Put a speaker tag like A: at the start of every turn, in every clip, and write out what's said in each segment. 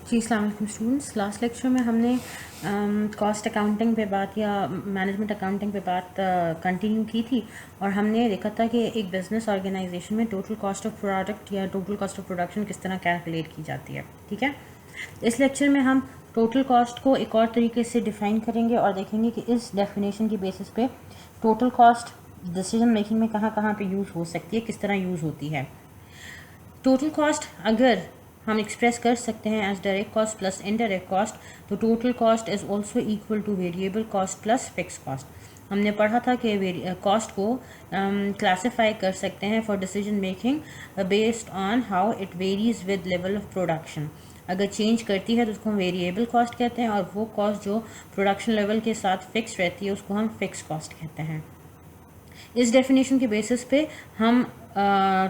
A: जी अस्सलाम वालेकुम students. Last lecture में हमने कॉस्ट अकाउंटिंग पे बात या मैनेजमेंट अकाउंटिंग पे बात कंटिन्यू की थी और हमने देखा था कि एक बिज़नेस ऑर्गेनाइजेशन में टोटल कॉस्ट ऑफ प्रोडक्ट या टोटल कॉस्ट ऑफ प्रोडक्शन किस तरह कैलकुलेट की जाती है। ठीक है, इस लेक्चर में हम टोटल कॉस्ट को एक और तरीके से डिफ़ाइन करेंगे और देखेंगे कि इस डेफिनेशन की बेसिस पे टोटल कॉस्ट डिसीजन मेकिंग में कहाँ कहाँ पे यूज़ हो सकती है, किस तरह यूज़ होती है। टोटल कॉस्ट अगर हम एक्सप्रेस कर सकते हैं as direct cost plus indirect cost, तो total cost is also equal to variable cost plus fix cost. हमने पढ़ा था कि कॉस्ट को क्लासिफाई कर सकते हैं for decision making based on how it varies with level of production. अगर चेंज करती है तो उसको हम वेरिएबल कॉस्ट कहते हैं और वो कॉस्ट जो प्रोडक्शन लेवल के साथ फिक्स रहती है उसको हम फिक्स कॉस्ट कहते हैं। इस डेफिनेशन के बेसिस पे हम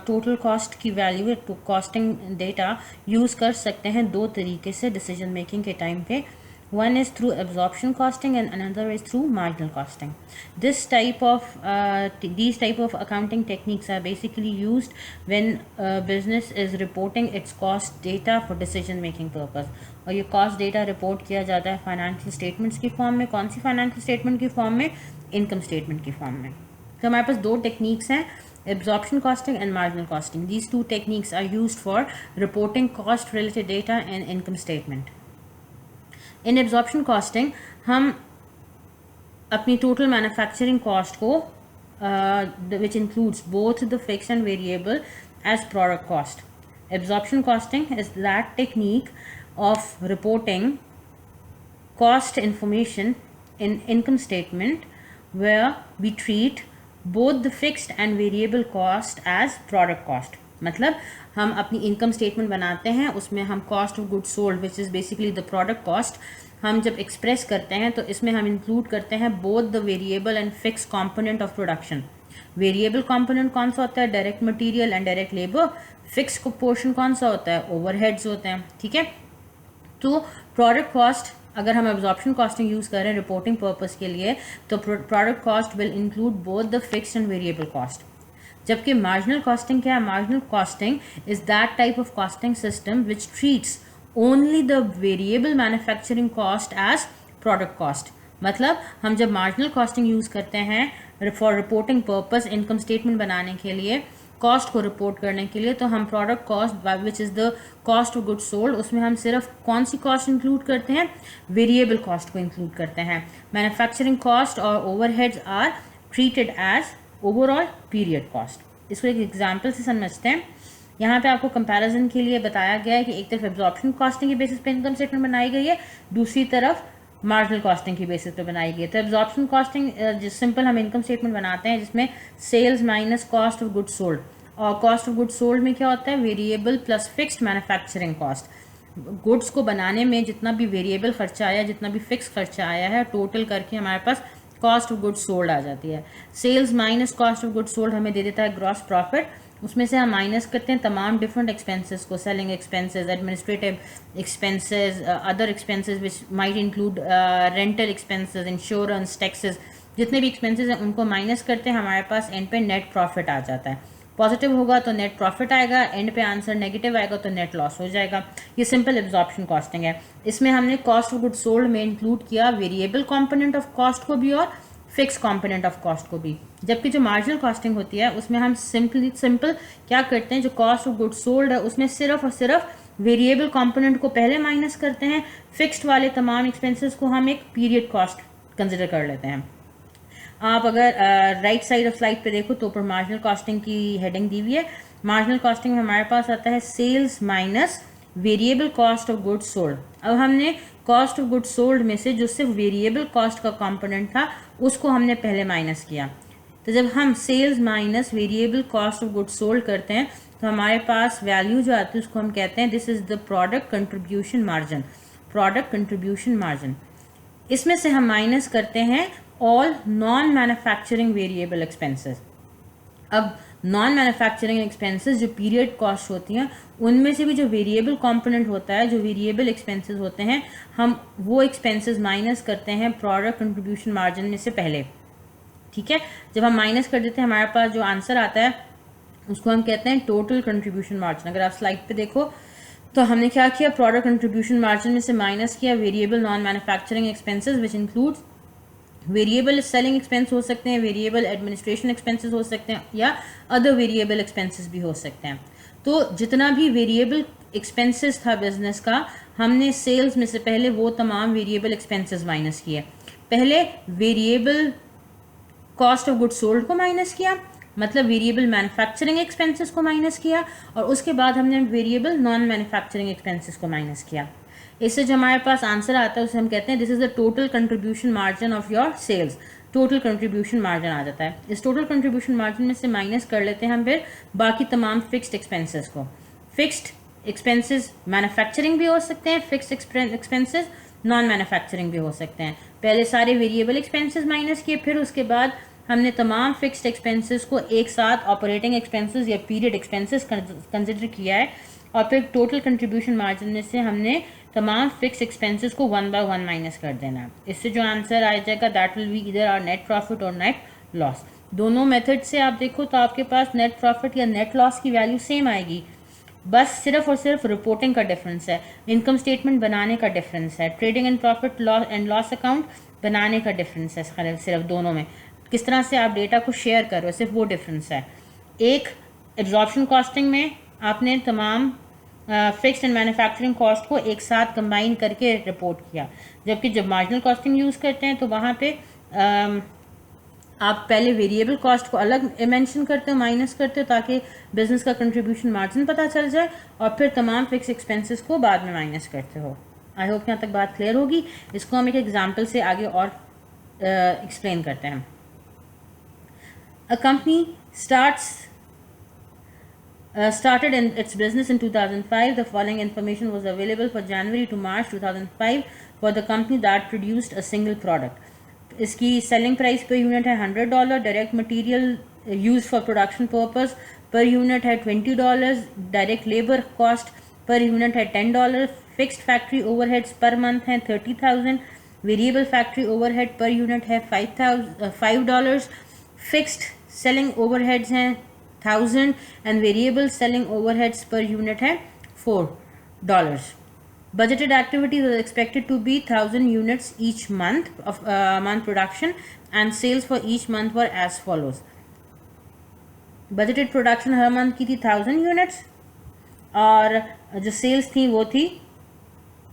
A: टोटल कॉस्ट की वैल्यू कॉस्टिंग डेटा यूज़ कर सकते हैं दो तरीके से डिसीजन मेकिंग के टाइम पे। One is through absorption costing and another is through marginal costing. These type of accounting techniques are basically used when business is reporting its cost data for decision making purpose. और ये cost data report किया जाता है financial statements की form में। कौन सी financial statement की form में? Income statement की फॉर्म में। तो हमारे पास दो टेक्निक्स हैं, absorption costing and marginal costing. These two techniques are used for reporting cost related data and income statement. In absorption costing हम अपनी टोटल मैन्युफैक्चरिंग कॉस्ट को which includes both the fix and variable as product cost. Absorption costing is that technique of reporting cost information in income statement where we treat both the fixed and variable cost as product cost. मतलब हम अपनी income statement बनाते हैं, उसमें हम cost of goods sold which is basically the product cost हम जब express करते हैं तो इसमें हम इंक्लूड करते हैं both the variable and fix component of production. Variable component कौन सा होता है? Direct material and direct labour. Fix portion कौन सा होता है? ओवरहेड्स होते हैं। ठीक है, तो प्रोडक्ट कॉस्ट अगर हम एब्जॉर्प्शन कॉस्टिंग यूज़ करें रिपोर्टिंग पर्पस के लिए तो product cost will include both the fixed and variable cost. जबकि मार्जिनल कॉस्टिंग क्या है? Marginal costing is that type of costing system which treats only the variable manufacturing cost as product cost. मतलब हम जब marginal costing use करते हैं for reporting purpose income statement बनाने के लिए, कॉस्ट को रिपोर्ट करने के लिए, तो हम product cost which is the cost of goods sold उसमें हम सिर्फ कौन सी कॉस्ट इंक्लूड करते हैं? वेरिएबल कॉस्ट को इंक्लूड करते हैं। मैन्युफैक्चरिंग कॉस्ट और overheads are treated as overall period cost. इसको एक एग्जाम्पल से समझते हैं। यहाँ पे आपको कंपैरिजन के लिए बताया गया है कि एक तरफ एब्जॉर्प्शन कॉस्टिंग की बेसिस पे इनकम स्टेटमेंट बनाई गई है, दूसरी तरफ मार्जिनल कॉस्टिंग की बेसिस पे बनाई गई है। तो एब्जॉर्प्शन कॉस्टिंग सिंपल हम इनकम स्टेटमेंट बनाते हैं जिसमें sales minus cost of goods sold, और कॉस्ट ऑफ गुड्स सोल्ड में क्या होता है? Variable plus fixed manufacturing cost. Goods को बनाने में जितना भी वेरिएबल खर्चा आया, जितना भी फिक्स खर्चा आया है, टोटल करके हमारे पास कॉस्ट ऑफ गुड्स सोल्ड आ जाती है। Sales minus cost of goods sold हमें दे देता है ग्रॉस प्रॉफिट। उसमें से हम माइनस करते हैं तमाम डिफरेंट एक्सपेंसेस को, selling expenses, administrative expenses, other expenses which might include rental expenses, insurance, taxes, जितने भी एक्सपेंसेस हैं उनको माइनस करते हैं। हमारे पास एंड पे नेट प्रॉफिट आ जाता है। पॉजिटिव होगा तो नेट प्रॉफिट आएगा, एंड पे आंसर नेगेटिव आएगा तो नेट लॉस हो जाएगा। ये सिंपल एब्जॉर्प्शन कॉस्टिंग है। इसमें हमने कॉस्ट ऑफ गुड्स सोल्ड में इंक्लूड किया वेरिएबल कंपोनेंट ऑफ कॉस्ट को भी और फिक्स कंपोनेंट ऑफ कॉस्ट को भी। जबकि जो मार्जिनल कॉस्टिंग होती है उसमें हम सिंपल क्या करते हैं, जो कॉस्ट ऑफ गुड्स सोल्ड है उसमें सिर्फ और सिर्फ वेरिएबल कंपोनेंट को पहले माइनस करते हैं, फिक्स्ड वाले तमाम एक्सपेंसेस को हम एक पीरियड कॉस्ट कंसिडर कर लेते हैं। आप अगर राइट साइड ऑफ स्लाइड पे देखो तो ऊपर मार्जिनल कॉस्टिंग की हेडिंग दी हुई है। मार्जिनल कॉस्टिंग में हमारे पास आता है sales minus variable cost of goods sold. अब हमने कॉस्ट ऑफ गुड्स सोल्ड में से जो सिर्फ वेरिएबल कॉस्ट का कंपोनेंट था उसको हमने पहले माइनस किया। तो जब हम sales minus variable cost of goods sold करते हैं तो हमारे पास वैल्यू जो आती है उसको हम कहते हैं this is the product contribution margin. Product contribution margin, इसमें से हम माइनस करते हैं all non manufacturing variable expenses. अब नॉन मैन्युफैक्चरिंग एक्सपेंसेस जो पीरियड कॉस्ट होती हैं उनमें से भी जो वेरिएबल कंपोनेंट होता है, जो वेरिएबल एक्सपेंसेस होते हैं, हम वो एक्सपेंसेस माइनस करते हैं प्रोडक्ट कंट्रीब्यूशन मार्जिन में से पहले। ठीक है, जब हम माइनस कर देते हैं हमारे पास जो आंसर आता है उसको हम कहते हैं टोटल कंट्रीब्यूशन मार्जिन। अगर आप स्लाइड पे देखो तो हमने क्या किया, प्रोडक्ट कंट्रीब्यूशन मार्जिन में से माइनस किया variable non manufacturing expenses which includes variable selling expense हो सकते हैं, वेरिएबल एडमिनिस्ट्रेशन एक्सपेंसेस हो सकते हैं, या अदर वेरिएबल एक्सपेंसेस भी हो सकते हैं। तो जितना भी वेरिएबल एक्सपेंसेस था बिजनेस का, हमने सेल्स में से पहले वो तमाम वेरिएबल एक्सपेंसेस माइनस किए। पहले variable cost of goods sold को माइनस किया, मतलब वेरिएबल मैन्युफैक्चरिंग एक्सपेंसेस को माइनस किया, और उसके बाद हमने वेरिएबल नॉन मैन्युफैक्चरिंग एक्सपेंसेस को माइनस किया। इससे जो हमारे पास आंसर आता है उसे हम कहते हैं this is the total contribution margin of your sales. Total contribution margin आ जाता है। इस टोटल कंट्रीब्यूशन मार्जिन में से माइनस कर लेते हैं हम फिर बाकी तमाम फिक्स्ड एक्सपेंसेस को। फिक्स्ड एक्सपेंसेस मैन्युफैक्चरिंग भी हो सकते हैं, फिक्स्ड एक्सपेंसेस नॉन मैन्युफैक्चरिंग भी हो सकते हैं। पहले सारे वेरिएबल एक्सपेंसेस माइनस किए, फिर उसके बाद हमने तमाम फिक्स्ड एक्सपेंसेस को एक साथ ऑपरेटिंग एक्सपेंसेस या पीरियड एक्सपेंसेस कंसिडर किया है, और फिर टोटल कंट्रीब्यूशन मार्जिन में से हमने तमाम फिक्स एक्सपेंसेस को 1 by 1 माइनस कर देना है। इससे जो आंसर आ जाएगा दैट विल बी इधर आर नेट प्रॉफिट और नेट लॉस। दोनों मेथड से आप देखो तो आपके पास नेट प्रॉफिट या नेट लॉस की वैल्यू सेम आएगी, बस सिर्फ और सिर्फ रिपोर्टिंग का डिफरेंस है, इनकम स्टेटमेंट बनाने का डिफरेंस है, trading and profit and loss account बनाने का डिफरेंस है, सिर्फ दोनों में किस तरह से आप डेटा को शेयर कर रहे हो, सिर्फ वो डिफरेंस है। एक एब्जॉर्प्शन कॉस्टिंग में आपने तमाम फिक्स्ड एंड मैन्युफैक्चरिंग कॉस्ट को एक साथ कंबाइन करके रिपोर्ट किया, जबकि जब मार्जिनल कॉस्टिंग यूज़ करते हैं तो वहाँ पे आप पहले वेरिएबल कॉस्ट को अलग मेंशन करते हो, माइनस करते हो, ताकि बिजनेस का कंट्रीब्यूशन मार्जिन पता चल जाए, और फिर तमाम फिक्स एक्सपेंसेस को बाद में माइनस करते हो। आई होप यहाँ तक बात क्लियर होगी। इसको हम एक एग्जाम्पल से आगे और एक्सप्लेन करते हैं। A company started in its business in 2005. The following information was available for January to March 2005 for the company that produced a single product. इसकी सेलिंग प्राइस पर यूनिट है $100, direct material use for production purpose per unit है $20, direct labour cost per unit है $10, fixed factory overheads per month हैं 30,000, variable factory overhead per unit है $5, fixed selling overheads हैं 1000 and variable selling overheads per unit है $4. Budgeted activity was expected to be 1000 units each month of month production, and sales for each month were as follows. Budgeted production her month की थी 1000 units, और जो sales थी वो थी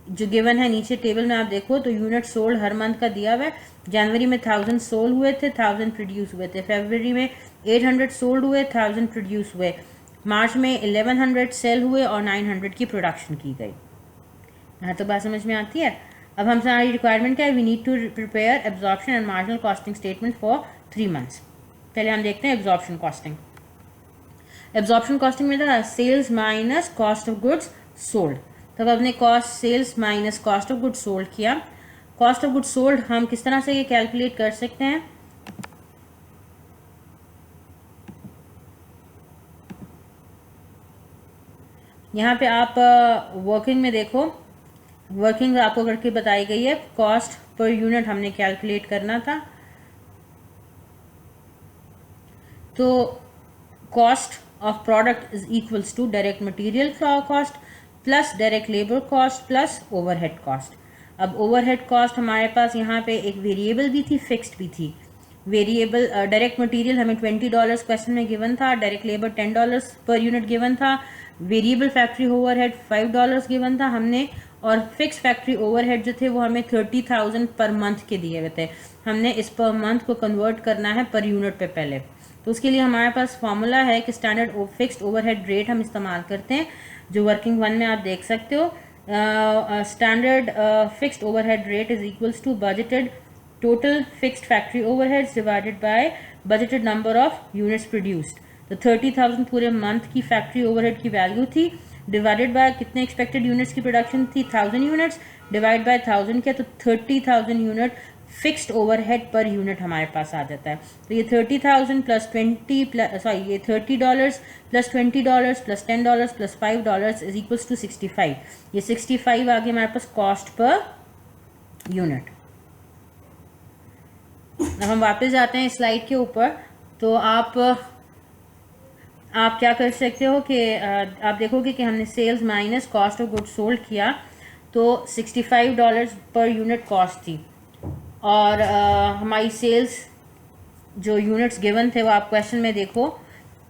A: जो given है नीचे टेबल में आप देखो तो यूनिट सोल्ड हर मंथ का दिया हुआ है। जनवरी में 1000 सोल्ड हुए थे, 1000 प्रोड्यूस हुए थे, फरवरी में 800 सोल्ड हुए, 1000 प्रोड्यूस हुए, मार्च में 1100 सेल हुए और 900 की प्रोडक्शन की गई। हाँ, तो बात समझ में आती है। अब हम हमारी रिक्वायरमेंट क्या है, we need to prepare absorption and marginal costing statement for 3 months। पहले हम देखते हैं एब्जॉर्प्शन कॉस्टिंग। एब्जॉर्प्शन कॉस्टिंग में था sales minus cost of goods sold. तब हमने cost sales minus cost of goods sold किया। कॉस्ट ऑफ गुड्स सोल्ड हम किस तरह से ये कैलकुलेट कर सकते हैं, यहाँ पे आप वर्किंग में देखो, वर्किंग आपको करके बताई गई है। कॉस्ट पर यूनिट हमने कैलकुलेट करना था, तो cost of product is equals to direct material cost plus direct labour cost plus overhead cost. अब ओवरहेड कॉस्ट हमारे पास यहाँ पे एक वेरिएबल भी थी, फिक्स्ड भी थी। वेरिएबल डायरेक्ट मटेरियल हमें $20 क्वेश्चन में गिवन था, direct labour $10 per unit given था, वेरिएबल फैक्ट्री ओवरहेड $5 गिवन था हमने, और फिक्स फैक्ट्री ओवरहेड जो थे वो हमें 30,000 पर मंथ के दिए हुए थे। हमने इस पर मंथ को कन्वर्ट करना है पर यूनिट पे पहले, तो उसके लिए हमारे पास फॉर्मूला है कि स्टैंडर्ड फिक्स्ड ओवरहेड रेट हम इस्तेमाल करते हैं, जो वर्किंग 1 में आप देख सकते हो। Standard fixed overhead rate is equals to budgeted total fixed factory overheads divided by budgeted number of units produced. तो 30,000 पूरे मंथ की फैक्ट्री ओवरहेड की वैल्यू थी, डिवाइडेड बाय कितने एक्सपेक्टेड यूनिट्स की प्रोडक्शन थी 1000 यूनिट्स, डिवाइड बाय 1000 किया तो 30,000 unit fixed overhead per unit हमारे पास आ जाता है। तो ये 30,000 प्लस 20 प्लस सॉरी ये $30 plus $20 plus $10 plus $5 is equals to 65। ये 65 आ गया हमारे पास कॉस्ट पर यूनिट। अब हम वापस जाते हैं स्लाइड के ऊपर, तो आप आप क्या कर सकते हो कि आप देखोगे कि हमने sales minus cost of goods sold किया तो $65 पर यूनिट कॉस्ट थी, और हमारी सेल्स जो यूनिट्स गिवन थे वो आप क्वेश्चन में देखो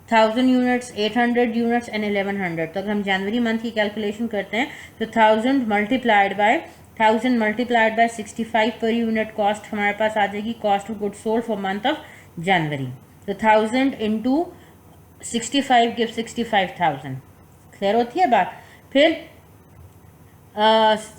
A: 1000 यूनिट्स, 800 यूनिट्स एंड 1100। तो अगर हम जनवरी मंथ की कैलकुलेशन करते हैं तो 1000 multiplied by 65 per unit cost हमारे पास आ जाएगी cost of goods sold for month of January. तो 1000 इंटू 65 गिव 65,000। क्लियर होती है बात। फिर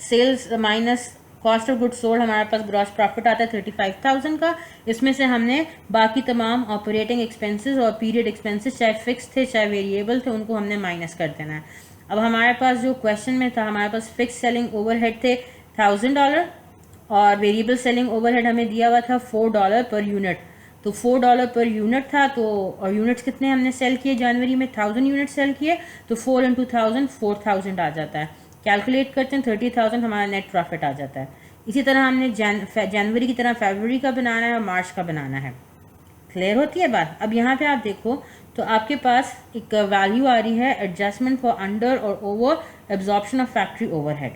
A: sales minus cost of goods sold, हमारे पास ग्रॉस प्रॉफिट आता है 35,000 का। इसमें से हमने बाकी तमाम ऑपरेटिंग एक्सपेंसेस और पीरियड एक्सपेंसेस, चाहे फिक्स थे चाहे वेरिएबल थे, उनको हमने माइनस कर देना है। अब हमारे पास जो क्वेश्चन में था, हमारे पास फिक्स सेलिंग ओवरहेड थे $1000 और वेरिएबल सेलिंग ओवरहेड हमें दिया हुआ था $4 पर यूनिट। तो $4 पर यूनिट था, तो और यूनिट्स कितने हमने सेल किए जनवरी में, 1000 यूनिट सेल किए, तो 4 इंटू 1000 4000 आ जाता है। कैलकुलेट करते हैं 30,000 हमारा नेट प्रॉफिट आ जाता है। इसी तरह हमने जनवरी की तरह फरवरी का बनाना है और मार्च का बनाना है। क्लियर होती है बात। अब यहाँ पे आप देखो तो आपके पास एक वैल्यू आ रही है एडजस्टमेंट फॉर अंडर और over absorption of factory overhead.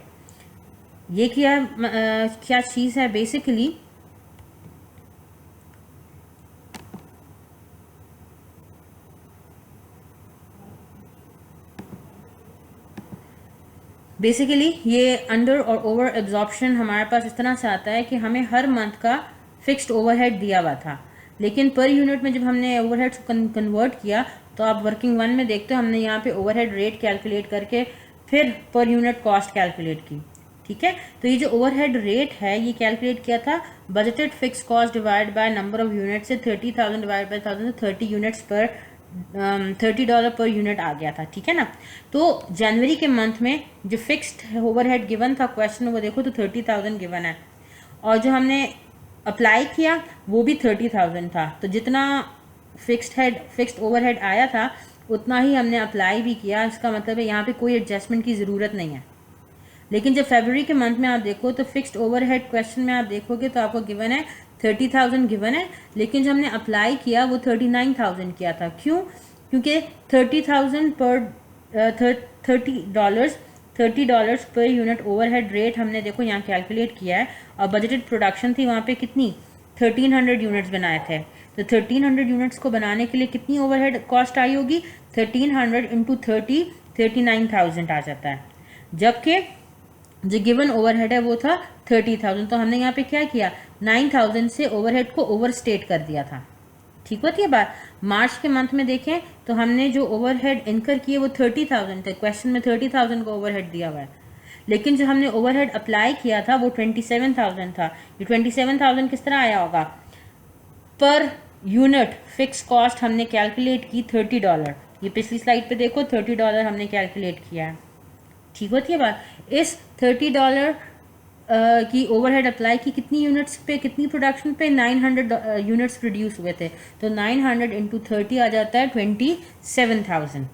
A: ये क्या चीज़ है बेसिकली, ये अंडर और ओवर एब्जॉर्प्शन हमारे पास इस तरह से आता है कि हमें हर मंथ का फिक्स्ड ओवरहेड दिया हुआ था, लेकिन पर यूनिट में जब हमने ओवरहेड को कन्वर्ट किया तो आप वर्किंग वन में देखते हो हमने यहाँ पे ओवरहेड रेट कैलकुलेट करके फिर पर यूनिट कॉस्ट कैलकुलेट की। ठीक है, तो ये जो ओवरहेड रेट है ये कैलकुलेट किया था budgeted fix cost divide by number of unit से 30,000 डिवाइड बाय 1000, 30 यूनिट्स पर $30 पर यूनिट आ गया था। ठीक है ना। तो जनवरी के मंथ में जो फिक्स्ड ओवरहेड गिवन था क्वेश्चन में वो देखो तो 30,000 गिवन है, और जो हमने अप्लाई किया वो भी 30,000 था। तो जितना फिक्स्ड ओवरहेड आया था उतना ही हमने अप्लाई भी किया। इसका मतलब है यहाँ पे कोई एडजस्टमेंट की ज़रूरत नहीं है। लेकिन जब फरवरी के मंथ में आप देखो तो फिक्स्ड ओवरहेड क्वेश्चन में आप देखोगे तो आपको गिवन है 30,000 गिवन है, लेकिन जो हमने अप्लाई किया वो 39,000 किया था। क्यों? क्योंकि 30,000 पर $30 पर यूनिट ओवरहेड रेट हमने देखो यहाँ कैलकुलेट किया है, और बजटेड प्रोडक्शन थी वहाँ पे कितनी 1300 यूनिट्स बनाए थे। तो 1300 यूनिट्स को बनाने के लिए कितनी ओवरहेड कॉस्ट आई होगी, 1300 इंटू 30 39,000 आ जाता है। जबकि जो गिवन ओवरहेड है वो था 30,000। तो हमने यहाँ पे क्या किया, 9,000 से ओवरहेड को ओवरस्टेट कर दिया था। ठीक होती है बात। मार्च के मंथ में देखें तो हमने जो ओवरहेड इनकर किए वो 30,000 थे। क्वेश्चन में 30,000 का ओवरहेड दिया हुआ है, लेकिन जो हमने ओवरहेड अप्लाई किया था वो 27,000 था। ये 27,000 किस तरह आया होगा, पर यूनिट फिक्स कॉस्ट हमने कैलकुलेट की $30। ये पिछली स्लाइड पे देखो $30 हमने कैलकुलेट किया है। ठीक होती है बात। इस $30 की ओवरहेड अप्लाई की कितनी यूनिट्स पे, कितनी प्रोडक्शन पे, 900 यूनिट्स प्रोड्यूस हुए थे। तो 900 इंटू 30 आ जाता है 27,000।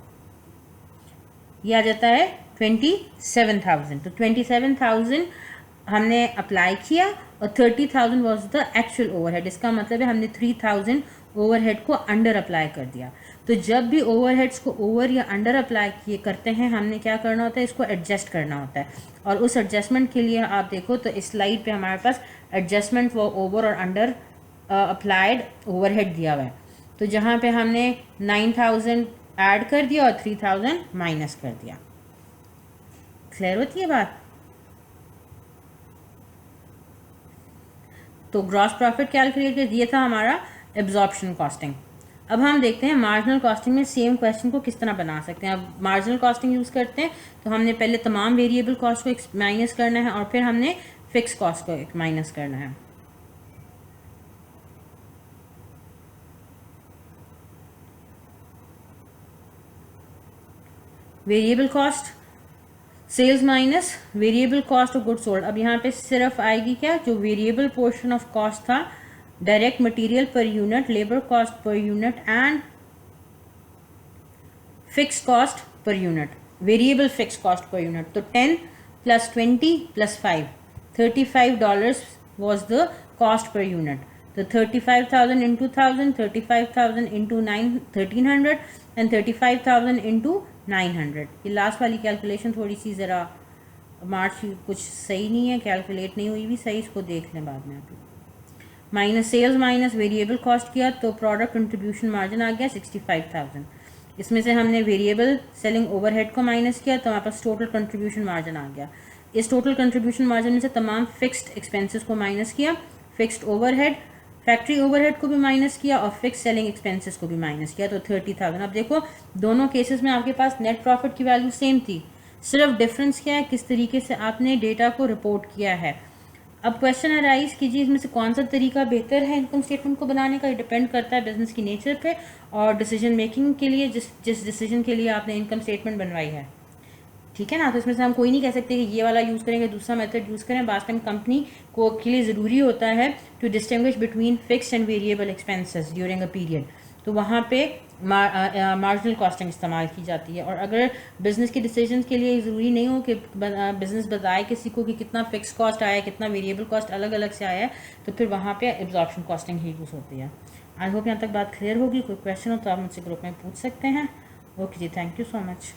A: ये आ जाता है 27,000। तो 27,000 हमने अप्लाई किया और 30,000 वॉज द एक्चुअल ओवरहेड। इसका मतलब है हमने 3,000 ओवरहेड को अंडर अप्लाई कर दिया। तो जब भी ओवरहेड्स को ओवर या अंडर अप्लाई किए करते हैं हमने क्या करना होता है, इसको एडजस्ट करना होता है। और उस एडजस्टमेंट के लिए आप देखो तो इस स्लाइड पे हमारे पास एडजस्टमेंट फॉर ओवर और अंडर अप्लाइड ओवरहेड दिया हुआ है। तो जहाँ पे हमने 9,000 ऐड कर दिया और 3,000 माइनस कर दिया। क्लियर होती है बात। तो ग्रॉस प्रॉफिट कैलकुलेट कर दिया था हमारा एब्जॉर्प्शन कॉस्टिंग। अब हम देखते हैं मार्जिनल कॉस्टिंग में सेम क्वेश्चन को किस तरह बना सकते हैं। अब मार्जिनल कॉस्टिंग यूज़ करते हैं तो हमने पहले तमाम वेरिएबल कॉस्ट को माइनस करना है और फिर हमने फिक्स कॉस्ट को माइनस करना है। Variable cost sales minus variable cost of good sold. अब यहाँ पे सिर्फ आएगी क्या, जो वेरिएबल पोर्शन ऑफ कॉस्ट था, direct material per unit, labour cost per unit and fix cost per unit, variable fix cost per unit. तो 10 + 20 + 5 $35 was the cost per unit. तो 35,000 इंटू 1000, 35,000 इंटू 1300, एंड 35,000 इंटू 900। ये last वाली calculation थोड़ी सी ज़रा मार्च कुछ सही नहीं है, कैलकुलेट नहीं हुई भी सही, इसको देख लें बाद में आप। Minus sales minus variable cost किया तो प्रोडक्ट कंट्रीब्यूशन मार्जिन आ गया 65,000। इसमें से हमने वेरिएबल सेलिंग ओवरहेड को माइनस किया तो हमारे पास टोटल कंट्रीब्यूशन मार्जिन आ गया। इस टोटल कंट्रीब्यूशन मार्जिन में से तमाम फिक्स्ड एक्सपेंसेस को माइनस किया, फिक्स्ड ओवरहेड, फैक्ट्री ओवरहेड को भी माइनस किया और फिक्स सेलिंग एक्सपेंसेस को भी माइनस किया तो 30,000। अब देखो दोनों केसेस में आपके पास नेट प्रॉफिट की वैल्यू सेम थी, सिर्फ डिफरेंस क्या है किस तरीके से आपने डेटा को रिपोर्ट किया है। अब क्वेश्चन अराइज कीजिए इसमें से कौन सा तरीका बेहतर है इनकम स्टेटमेंट को बनाने का। ये डिपेंड करता है बिजनेस की नेचर पे और डिसीजन मेकिंग के लिए, जिस डिसीजन के लिए आपने इनकम स्टेटमेंट बनवाई है, ठीक है ना। तो इसमें से हम कोई नहीं कह सकते कि ये वाला यूज़ करेंगे दूसरा मेथड यूज़ करें। बाद टाइम कंपनी को के लिए ज़रूरी होता है to distinguish between fixed and variable expenses during a period, तो वहाँ पे मार्जिनल कॉस्टिंग इस्तेमाल की जाती है। और अगर बिज़नेस के डिसीजन के लिए ज़रूरी नहीं हो कि बिज़नेस बताए किसी को कि कितना फिक्स कॉस्ट आया है, कितना वेरिएबल कॉस्ट अलग अलग से आया है, तो फिर वहाँ पे एब्जॉर्प्शन कॉस्टिंग ही यूज़ होती है। आई होप यहाँ तक बात क्लियर होगी। कोई क्वेश्चन हो तो आप मुझसे ग्रुप में पूछ सकते हैं। ओके जी, थैंक यू सो मच।